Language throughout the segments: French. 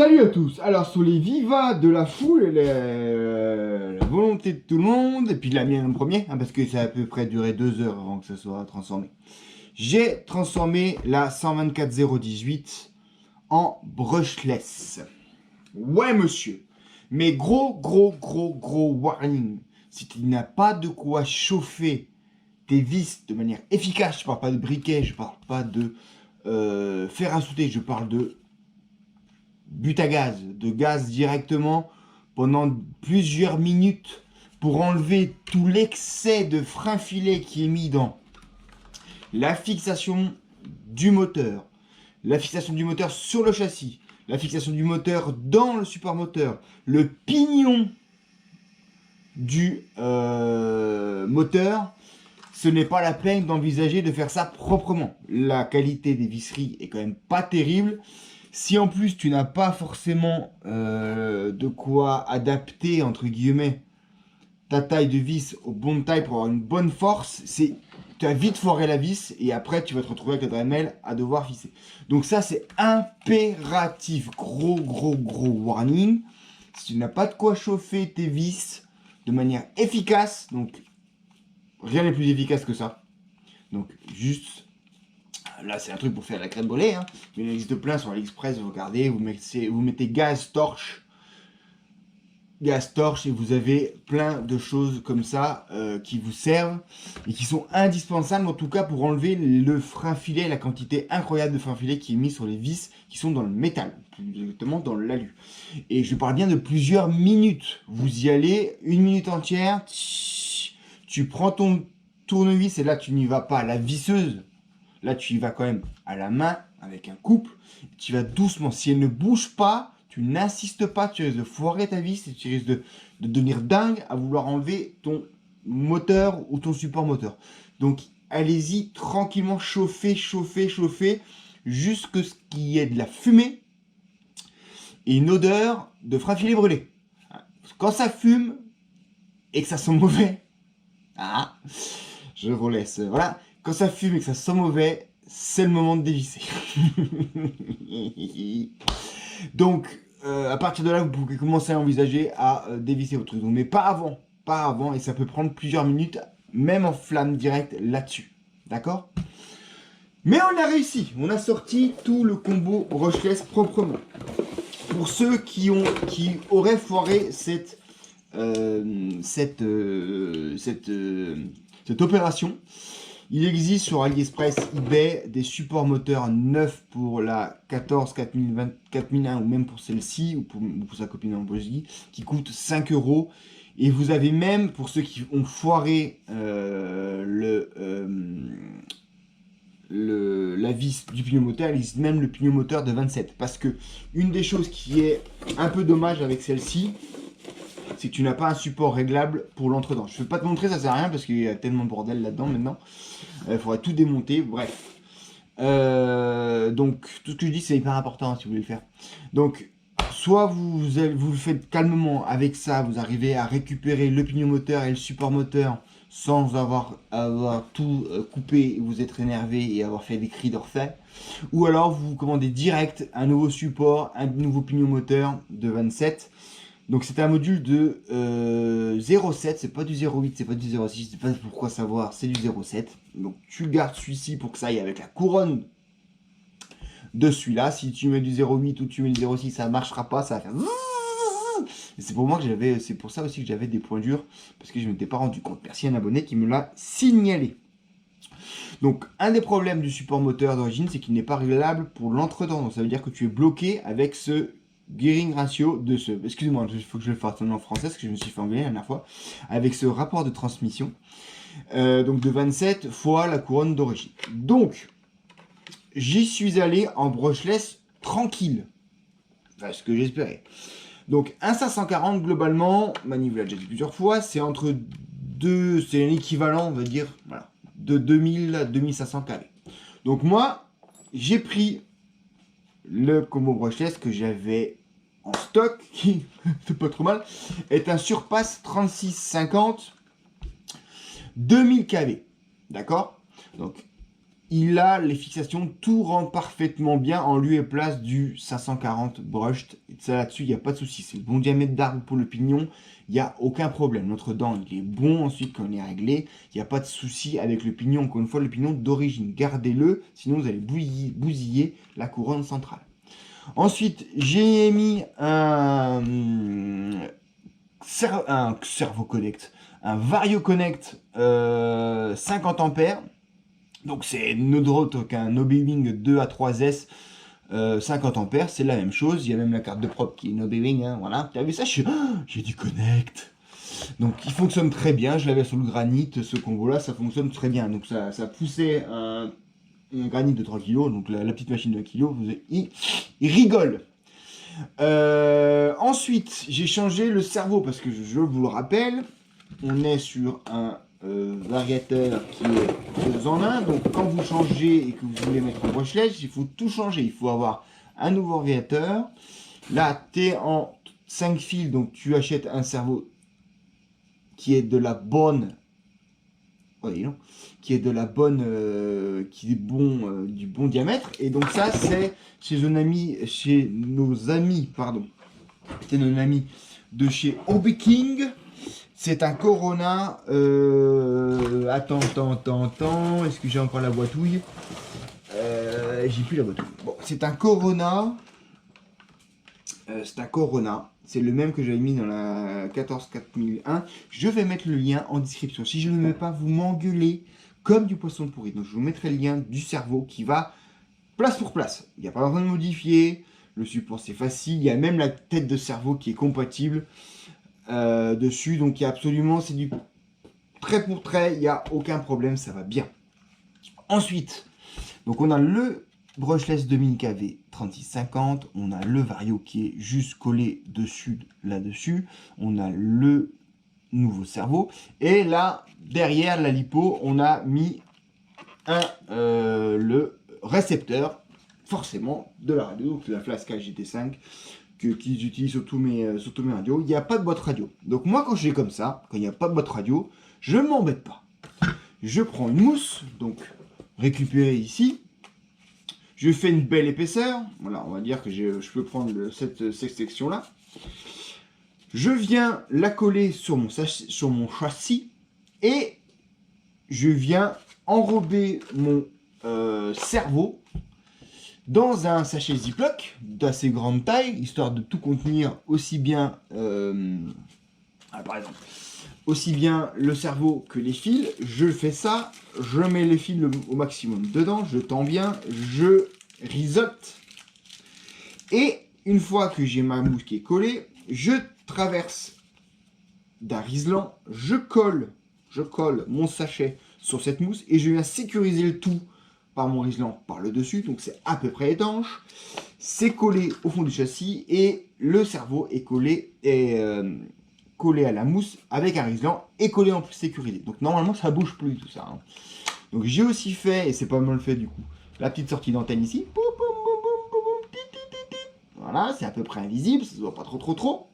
Salut à tous. Alors sur les vivas de la foule et la volonté de tout le monde, et puis de la mienne en premier, hein, parce que ça a à peu près duré 2 heures avant que ça soit transformé. J'ai transformé la 124018 en brushless. Ouais monsieur. Mais gros warning. Si tu n'as pas de quoi chauffer tes vis de manière efficace, je parle pas de briquet, je parle pas de fer à souder, je parle de but à gaz, de gaz directement pendant plusieurs minutes pour enlever tout l'excès de frein filet qui est mis dans la fixation du moteur sur le châssis, la fixation du moteur dans le support moteur, le pignon du moteur. Ce n'est pas la peine d'envisager de faire ça proprement. La qualité des visseries est quand même pas terrible. Si en plus tu n'as pas forcément de quoi adapter entre guillemets ta taille de vis aux bonnes tailles pour avoir une bonne force, tu as vite foiré la vis et après tu vas te retrouver avec la Dremel à devoir visser. Donc ça c'est impératif, gros warning. Si tu n'as pas de quoi chauffer tes vis de manière efficace, donc rien n'est plus efficace que ça. Donc juste là, c'est un truc pour faire la crème brûlée, hein. Mais il existe plein sur AliExpress, vous regardez, vous mettez gaz torche et vous avez plein de choses comme ça qui vous servent et qui sont indispensables en tout cas pour enlever le frein filet, la quantité incroyable de frein filet qui est mis sur les vis qui sont dans le métal, plus exactement dans l'alu. Et je parle bien de plusieurs minutes. Vous y allez, 1 minute entière, tu prends ton tournevis et là tu n'y vas pas à la visseuse. Là, tu y vas quand même à la main, avec un couple. Tu vas doucement. Si elle ne bouge pas, tu n'insistes pas, tu risques de foirer ta vis et tu risques de devenir dingue à vouloir enlever ton moteur ou ton support moteur. Donc, allez-y tranquillement, chauffer, jusqu'à ce qu'il y ait de la fumée et une odeur de frein filet brûlé. Quand ça fume et que ça sent mauvais, je vous laisse. Voilà. Quand ça fume et que ça sent mauvais, c'est le moment de dévisser. Donc, à partir de là, vous pouvez commencer à envisager à dévisser votre truc. Mais pas avant, et ça peut prendre plusieurs minutes, même en flamme directe là-dessus. D'accord? Mais on a réussi, on a sorti tout le combo brushless proprement. Pour ceux qui auraient foiré cette opération, il existe sur AliExpress, eBay, des supports moteurs neufs pour la 14 4001 ou même pour celle-ci ou pour sa copine en Belgique qui coûtent 5 €. Et vous avez même, pour ceux qui ont foiré la vis du pignon moteur, il existe même le pignon moteur de 27. Parce que une des choses qui est un peu dommage avec celle-ci, c'est que tu n'as pas un support réglable pour l'entredent. Je ne vais pas te montrer, ça sert à rien parce qu'il y a tellement de bordel là-dedans maintenant. Il faudrait tout démonter, bref. Donc tout ce que je dis c'est hyper important si vous voulez le faire. Donc soit vous le faites calmement avec ça, vous arrivez à récupérer le pignon moteur et le support moteur sans avoir tout coupé, vous être énervé et avoir fait des cris d'orfèvre. Ou alors vous commandez direct un nouveau support, un nouveau pignon moteur de 27. Donc c'est un module de 0,7, c'est pas du 0,8, c'est pas du 0,6, je sais pas pourquoi savoir, c'est du 0,7. Donc tu gardes celui-ci pour que ça aille avec la couronne de celui-là. Si tu mets du 0,8 ou tu mets du 0,6, ça marchera pas, ça va faire... Et c'est pour ça aussi que j'avais des points durs, parce que je ne m'étais pas rendu compte. Merci à un abonné qui me l'a signalé. Donc un des problèmes du support moteur d'origine, c'est qu'il n'est pas réglable pour l'entredent. Donc ça veut dire que tu es bloqué avec ce gearing ratio de ce... Excusez-moi, il faut que je le fasse en français, parce que je me suis fait engueuler la dernière fois. Avec ce rapport de transmission. Donc de 27 fois la couronne d'origine. Donc, j'y suis allé en brushless tranquille. Enfin, ce que j'espérais. Donc un 540 globalement, Mani vous l'a déjà dit plusieurs fois, c'est entre deux, c'est un équivalent, on va dire, voilà, de 2000 à 2500 kW. Donc moi, j'ai pris le combo brushless que j'avais en stock, qui, c'est pas trop mal, est un Surpass 3650 2000 kW. D'accord? Donc il a les fixations, tout rentre parfaitement bien en lieu et place du 540 brushed. Ça là-dessus, il n'y a pas de souci. C'est le bon diamètre d'arbre pour le pignon, il n'y a aucun problème. Notre dent, il est bon ensuite quand on est réglé. Il n'y a pas de souci avec le pignon. Encore une fois, le pignon d'origine, gardez-le, sinon vous allez bousiller la couronne centrale. Ensuite, j'ai mis un Servo Connect, un Vario Connect 50 ampères. Donc c'est autre qu'un Nobewing 2 à 3S 50 ampères, c'est la même chose. Il y a même la carte de prop qui est Nobewing, hein, voilà. T'as vu ça? J'ai du Connect. Donc il fonctionne très bien. Je l'avais sur le granit, ce combo-là, ça fonctionne très bien. Donc ça poussait un granit de 3 kg, donc la petite machine de 1 kg, il rigole. Ensuite, j'ai changé le cerveau parce que je vous le rappelle, on est sur un variateur qui est 2 en 1. Donc quand vous changez et que vous voulez mettre en brushless, il faut tout changer. Il faut avoir un nouveau variateur. Là, tu es en 5 fils, donc tu achètes un cerveau qui est de la bonne. Oui, non, qui est de la bonne, qui est bon, du bon diamètre. Et donc ça, c'est chez nos amis, pardon, c'est nos amis de chez Hobby King. C'est un Corona. Attends. Est-ce que j'ai encore la boîtouille? J'ai plus la boîtouille. Bon, c'est un Corona. C'est le même que j'avais mis dans la 14401. Je vais mettre le lien en description. Si je ne le mets pas, vous m'engueulez comme du poisson pourri. Donc je vous mettrai le lien du cerveau qui va place pour place. Il n'y a pas besoin de modifier. Le support c'est facile. Il y a même la tête de cerveau qui est compatible dessus. Donc il y a absolument, c'est du trait pour trait. Il n'y a aucun problème, ça va bien. Ensuite, donc on a le brushless 2000 kV 3650, on a le Vario qui est juste collé dessus, là-dessus, on a le nouveau cerveau, et là, derrière la lipo, on a mis le récepteur, forcément, de la radio, donc la Flasca GT5, qu'ils utilisent sur tous mes radios. Il n'y a pas de boîte radio. Donc moi, quand j'ai comme ça, quand il n'y a pas de boîte radio, je ne m'embête pas. Je prends une mousse, donc récupérée ici, je fais une belle épaisseur, voilà, on va dire que je peux prendre cette section-là. Je viens la coller sur mon châssis et je viens enrober mon cerveau dans un sachet Ziploc d'assez grande taille, histoire de tout contenir aussi bien, par exemple, aussi bien le cerveau que les fils. Je fais ça, je mets les fils au maximum dedans, je tends bien, je risote. Et une fois que j'ai ma mousse qui est collée, je traverse d'un riselant, je colle mon sachet sur cette mousse et je viens sécuriser le tout par mon riselant par le dessus, donc c'est à peu près étanche. C'est collé au fond du châssis et le cerveau est collé à la mousse avec un riselant et collé en plus sécurisé. Donc normalement ça bouge plus tout ça. Hein. Donc j'ai aussi fait, et c'est pas mal fait du coup, la petite sortie d'antenne ici. Voilà, c'est à peu près invisible, ça se voit pas trop.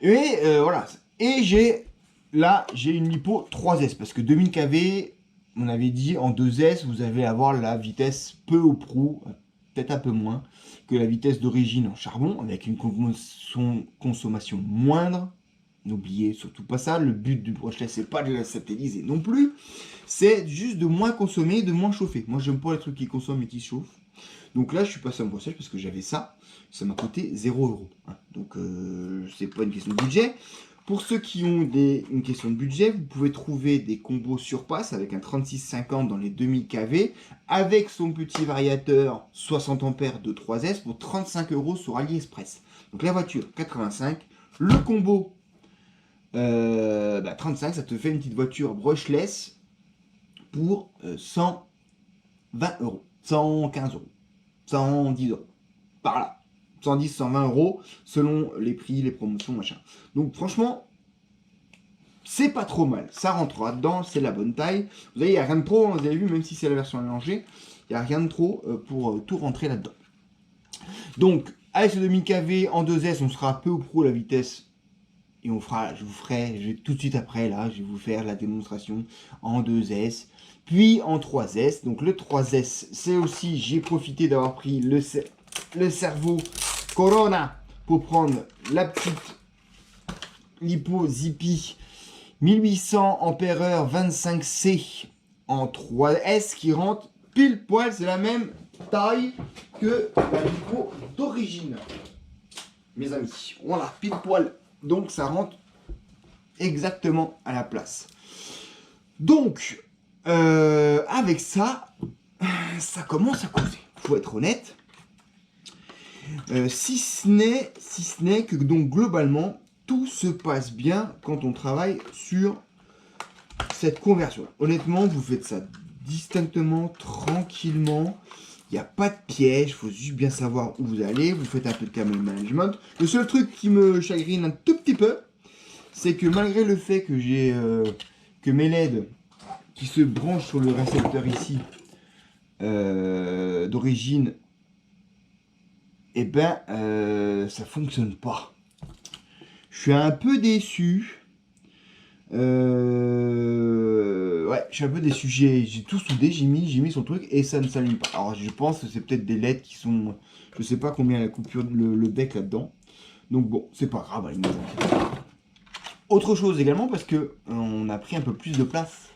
Et voilà. Et j'ai une lipo 3S parce que 2000 kV, on avait dit en 2S, vous allez avoir la vitesse peu ou prou, peut-être un peu moins que la vitesse d'origine en charbon, avec une consommation moindre. N'oubliez surtout pas ça, le but du brushless, c'est pas de la satelliser non plus, c'est juste de moins consommer, de moins chauffer. Moi, j'aime pas les trucs qui consomment et qui chauffent. Donc là, je suis passé en brushless parce que j'avais ça m'a coûté 0 €. Hein. Donc, c'est pas une question de budget. Pour ceux qui ont une question de budget, vous pouvez trouver des combos sur passe avec un 3650 dans les 2000 kV, avec son petit variateur 60 ampères de 3S pour 35 € sur AliExpress. Donc la voiture 85, le combo 35, ça te fait une petite voiture brushless pour 120 €, 115 €, 110 €, par là. 110, 120 € selon les prix, les promotions, machin. Donc franchement, c'est pas trop mal. Ça rentrera dedans, c'est la bonne taille. Vous voyez, il n'y a rien de trop, vous avez vu, même si c'est la version allongée, il n'y a rien de trop pour tout rentrer là-dedans. Donc, avec ce 2000 kV en 2S, on sera peu ou prou la vitesse et je vais tout de suite après, là, je vais vous faire la démonstration en 2S, puis en 3S. Donc le 3S, c'est aussi, j'ai profité d'avoir pris le cerveau Corona pour prendre la petite Lipo Zippy 1800 ampères 25C en 3S qui rentre pile poil, c'est la même taille que la Lipo d'origine. Mes amis, voilà, pile poil, donc ça rentre exactement à la place. Donc, avec ça, ça commence à causer, faut être honnête. Si ce n'est que donc globalement, tout se passe bien quand on travaille sur cette conversion. Honnêtement, vous faites ça distinctement, tranquillement. Il n'y a pas de piège, il faut juste bien savoir où vous allez. Vous faites un peu de camel management. Le seul truc qui me chagrine un tout petit peu, c'est que malgré le fait que j'ai que mes LED qui se branchent sur le récepteur ici d'origine, eh ben ça fonctionne pas. Je suis un peu déçu. Ouais, je suis un peu déçu. J'ai tout soudé, j'ai mis son truc et ça ne s'allume pas. Alors je pense que c'est peut-être des LED qui sont, je sais pas combien la coupure, le bec là-dedans. Donc bon, c'est pas grave. Allez, autre chose également parce que on a pris un peu plus de place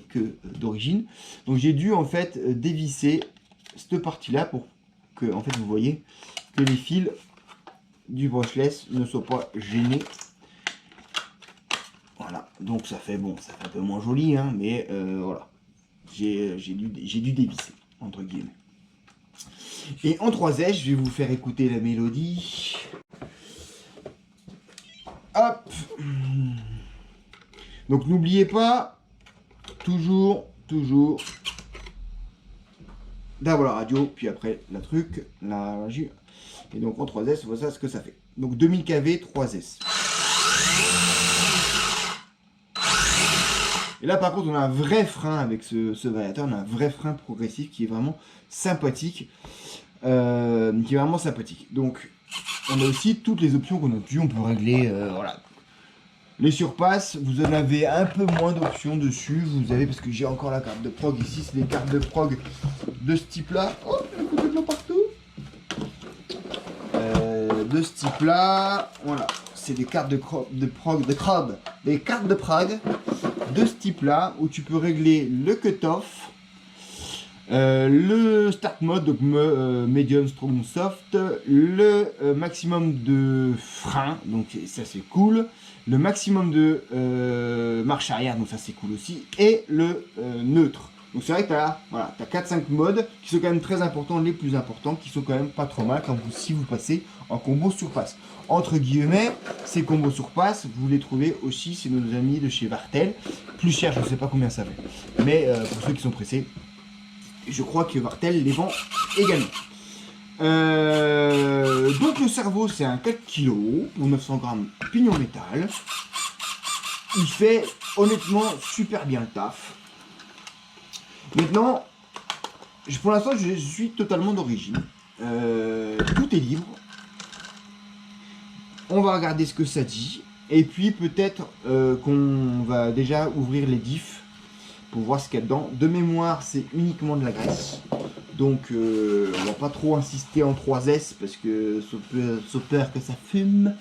que d'origine. Donc j'ai dû en fait dévisser cette partie-là pour que en fait vous voyez que les fils du brushless ne soient pas gênés. Voilà, donc ça fait bon, ça fait un peu moins joli, hein, mais voilà, j'ai dû dévisser, entre guillemets. Et en 3S, je vais vous faire écouter la mélodie. Hop. Donc n'oubliez pas, toujours, d'abord la radio, puis après la régie. Et donc en 3S, voilà ce que ça fait. Donc 2000 kV, 3S. Et là par contre on a un vrai frein avec ce variateur, on a un vrai frein progressif qui est vraiment sympathique. Donc on a aussi toutes les options qu'on a dessus, on peut régler, voilà. Les surpasses, vous en avez un peu moins d'options dessus, vous avez, parce que j'ai encore la carte de prog ici, c'est des cartes de prog de ce type là. Oh, il y a un coup de l'eau partout. De ce type là, voilà, c'est des cartes des cartes de prog de ce type là où tu peux régler le cutoff, le start mode, donc medium, strong, soft, le maximum de frein, donc ça c'est cool, le maximum de marche arrière, donc ça c'est cool aussi, et le neutre. Donc c'est vrai que tu as, voilà, 4-5 modes qui sont quand même très importants, les plus importants, qui sont quand même pas trop mal quand si vous passez en combo surpasse. Entre guillemets, ces combos surpasse, vous les trouvez aussi, c'est nos amis de chez Vartel. Plus cher, je ne sais pas combien ça fait. Mais pour ceux qui sont pressés, je crois que Vartel les vend également. Donc le cerveau, c'est un 4 kg pour 900 grammes pignon métal. Il fait honnêtement super bien le taf. Maintenant, pour l'instant, je suis totalement d'origine. Tout est libre. On va regarder ce que ça dit. Et puis peut-être qu'on va déjà ouvrir les diffs pour voir ce qu'il y a dedans. De mémoire, c'est uniquement de la graisse. Donc on va pas trop insister en 3S parce que sauf peur que ça fume.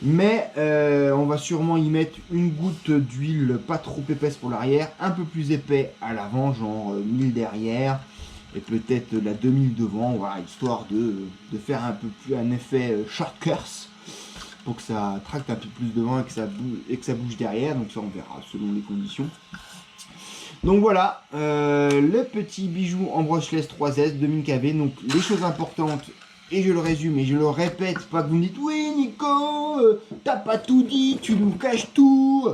Mais on va sûrement y mettre une goutte d'huile pas trop épaisse pour l'arrière, un peu plus épais à l'avant, genre 1000 derrière, et peut-être la 2000 devant, voilà, histoire de faire un peu plus un effet short curse, pour que ça tracte un peu plus devant et que ça bouge derrière, donc ça on verra selon les conditions. Donc voilà, le petit bijou en brushless 3S 2000 kV, donc les choses importantes. Et je le résume et je le répète, pas que vous me dites oui Nico, t'as pas tout dit, tu nous caches tout.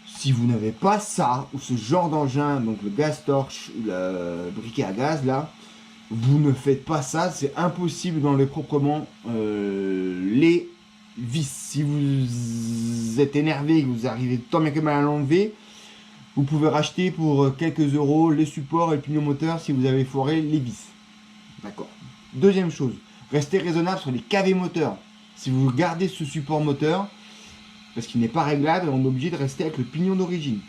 Si vous n'avez pas ça, ou ce genre d'engin, donc le gaz torche, le briquet à gaz là, vous ne faites pas ça, c'est impossible d'enlever proprement les vis. Si vous êtes énervé et que vous arrivez tant bien que mal à l'enlever, vous pouvez racheter pour quelques euros les supports et le pignon moteur si vous avez foiré les vis. D'accord. Deuxième chose, restez raisonnable sur les KV moteurs. Si vous gardez ce support moteur, parce qu'il n'est pas réglable et on est obligé de rester avec le pignon d'origine.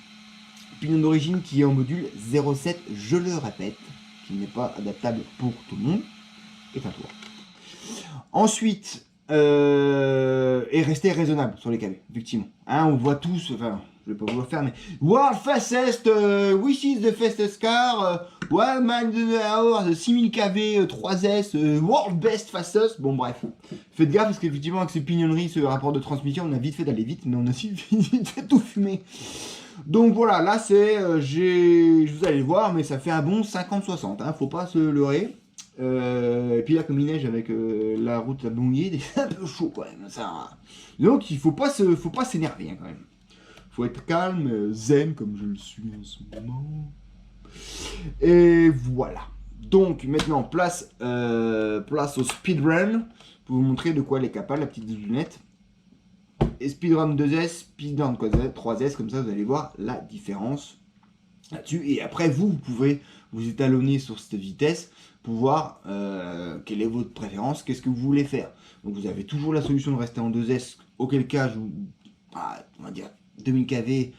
Pignon d'origine qui est en module 0,7, je le répète, qui n'est pas adaptable pour tout le monde, est un tour. Ensuite, et rester raisonnable sur les cavés, effectivement. Hein, on voit tous, enfin, je vais pas vous le faire, mais World fastest, which is the fastest car, Wild Man the Hour, 6000 kV, 3S, World Best Fastest, bon bref. Faites gaffe parce qu'effectivement avec ces pignonneries, ce rapport de transmission, on a vite fait d'aller vite, mais on a aussi vite fait tout fumer. Donc voilà, là c'est, vous allez le voir, mais ça fait un bon 50-60, hein, faut pas se leurrer. Et puis là, comme il neige avec la route à mouiller, c'est un peu chaud quand même. Ça... Donc il faut pas s'énerver hein, quand même. Faut être calme, zen comme je le suis en ce moment. Et voilà. Donc maintenant, place au speedrun pour vous montrer de quoi elle est capable, la petite lunette. Et speedrun 2S, speedrun 3S, comme ça vous allez voir la différence là-dessus. Et après, vous pouvez vous étalonner sur cette vitesse pour voir quelle est votre préférence, qu'est-ce que vous voulez faire. Donc vous avez toujours la solution de rester en 2S, auquel cas, on va dire 2000 kV,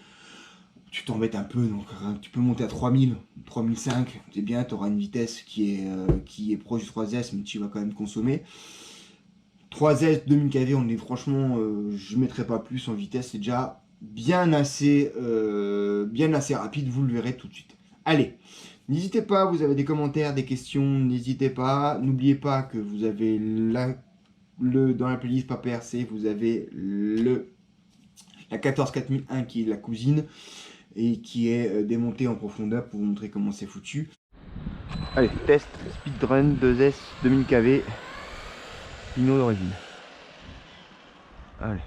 tu t'embêtes un peu, donc tu peux monter à 3000, 3005, c'est bien, tu auras une vitesse qui est proche du 3S, mais tu vas quand même consommer. 3S, 2000 kV, on est franchement, je ne mettrai pas plus en vitesse, c'est déjà bien assez rapide, vous le verrez tout de suite. Allez, n'hésitez pas, vous avez des commentaires, des questions, n'hésitez pas. N'oubliez pas que vous avez dans la playlist pas PRC, vous avez la 14401 qui est la cousine et qui est démontée en profondeur pour vous montrer comment c'est foutu. Allez, test speedrun 2S 2000 kV, pignon d'origine. Allez.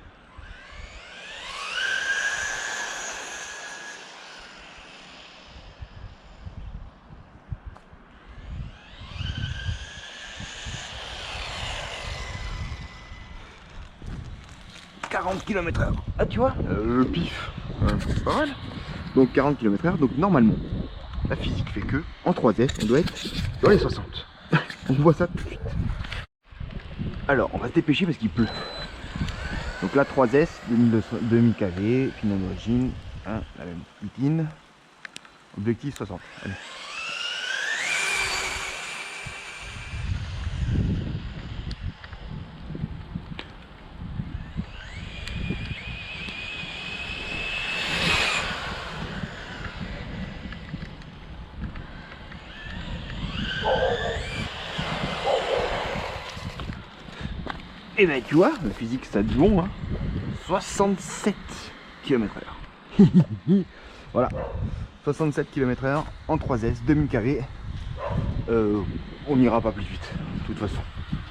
« 40 km/h. Ah tu vois, le pif, c'est pas mal. Donc 40 km/h, donc normalement, la physique fait que, en 3S, on doit être dans les 60. On voit ça tout de suite. Alors, on va se dépêcher parce qu'il pleut. Donc là, 3S, 2000 kV, pignon d'origine, hein, la même routine. Objectif 60. Allez. Et ben tu vois, la physique ça dit bon, hein. 67 km/h. Voilà, 67 km/h en 3S, 2000 kV. On n'ira pas plus vite, de toute façon.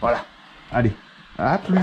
Voilà, allez, à plus.